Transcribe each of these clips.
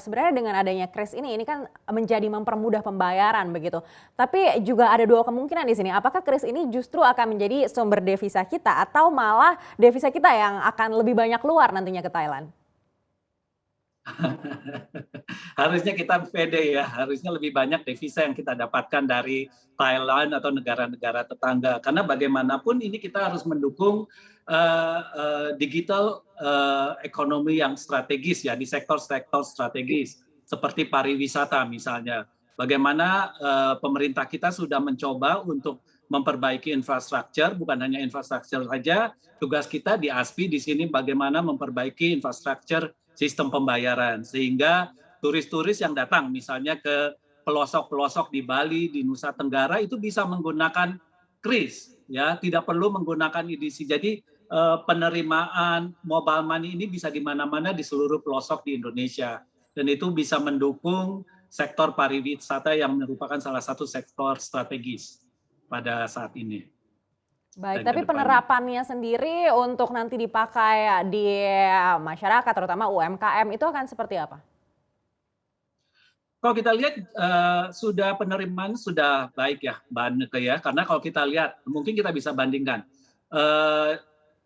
Sebenarnya dengan adanya kris ini kan menjadi mempermudah pembayaran begitu. Tapi juga ada 2 kemungkinan di sini, apakah kris ini justru akan menjadi sumber devisa kita atau malah devisa kita yang akan lebih banyak keluar nantinya ke Thailand? Harusnya kita pede ya, harusnya lebih banyak devisa yang kita dapatkan dari Thailand atau negara-negara tetangga. Karena bagaimanapun ini kita harus mendukung digital ekonomi yang strategis ya di sektor-sektor strategis seperti pariwisata misalnya. Bagaimana pemerintah kita sudah mencoba untuk memperbaiki infrastruktur, bukan hanya infrastruktur saja, tugas kita di ASPI di sini bagaimana memperbaiki infrastruktur sistem pembayaran sehingga turis-turis yang datang misalnya ke pelosok-pelosok di Bali, di Nusa Tenggara itu bisa menggunakan kris ya, tidak perlu menggunakan EDC. Jadi penerimaan mobile money ini bisa di mana-mana di seluruh pelosok di Indonesia dan itu bisa mendukung sektor pariwisata yang merupakan salah satu sektor strategis pada saat ini Baik, dan ke tapi depannya. penerapannya sendiri untuk nanti dipakai di masyarakat terutama UMKM itu akan seperti apa? Kalau kita lihat sudah penerimaan sudah baik ya Mbak Anneke ya, karena kalau kita lihat mungkin kita bisa bandingkan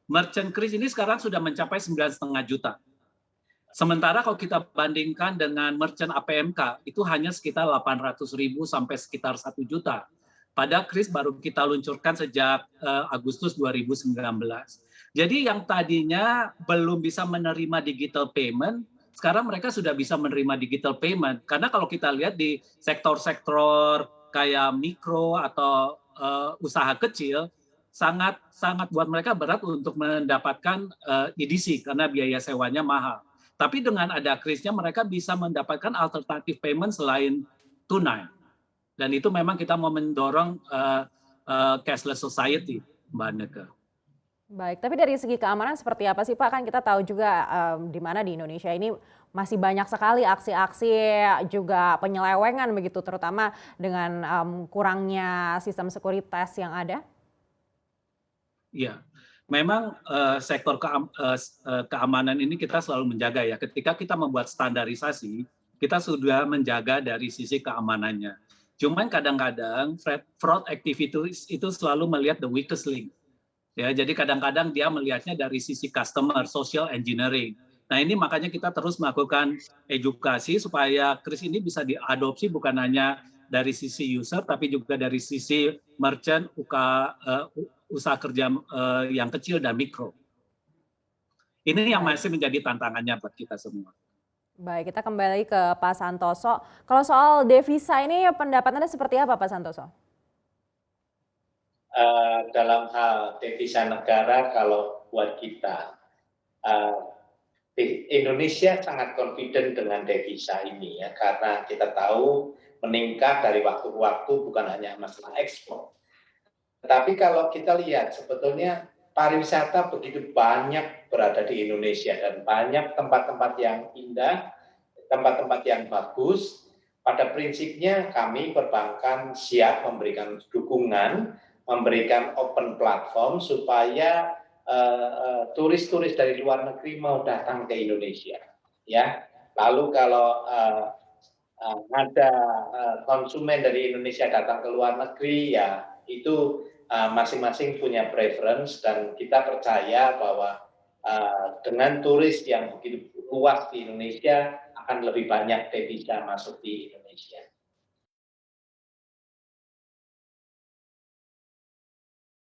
merchant kris ini sekarang sudah mencapai 9,5 juta. Sementara kalau kita bandingkan dengan merchant APMK itu hanya sekitar 800.000 sampai sekitar 1 juta. Pada kris baru kita luncurkan sejak Agustus 2019. Jadi yang tadinya belum bisa menerima digital payment sekarang mereka sudah bisa menerima digital payment. Karena kalau kita lihat di sektor-sektor kayak mikro atau usaha kecil, sangat sangat buat mereka berat untuk mendapatkan EDC karena biaya sewanya mahal. Tapi dengan ada krisnya mereka bisa mendapatkan alternatif payment selain tunai. Dan itu memang kita mau mendorong cashless society, Mbak Neke. Baik, tapi dari segi keamanan seperti apa sih Pak? Kan kita tahu juga di mana di Indonesia ini masih banyak sekali aksi-aksi juga penyelewengan begitu, terutama dengan kurangnya sistem sekuritas yang ada. Iya, memang sektor keamanan ini kita selalu menjaga ya. Ketika kita membuat standarisasi, kita sudah menjaga dari sisi keamanannya. Cuman kadang-kadang fraud activities itu selalu melihat the weakest link. Ya, jadi kadang-kadang dia melihatnya dari sisi customer, social engineering. Nah ini makanya kita terus melakukan edukasi supaya kris ini bisa diadopsi bukan hanya dari sisi user, tapi juga dari sisi merchant, usaha kerja yang kecil dan mikro. Ini yang Baik, masih menjadi tantangannya buat kita semua. baik kita kembali ke Pak Santoso. Kalau soal devisa ini pendapat Anda seperti apa Pak Santoso? Dalam hal devisa negara kalau buat kita uh, Indonesia sangat confident dengan devisa ini ya karena kita tahu meningkat dari waktu ke waktu bukan hanya masalah ekspor. Tetapi kalau kita lihat sebetulnya pariwisata begitu banyak berada di Indonesia dan banyak tempat-tempat yang indah, tempat-tempat yang bagus. Pada prinsipnya kami perbankan siap memberikan dukungan, memberikan open platform supaya turis-turis dari luar negeri mau datang ke Indonesia. Ya, lalu kalau ada konsumen dari Indonesia datang ke luar negeri, ya itu masing-masing punya preference dan kita percaya bahwa dengan turis yang begitu luas di Indonesia akan lebih banyak devisa masuk di Indonesia.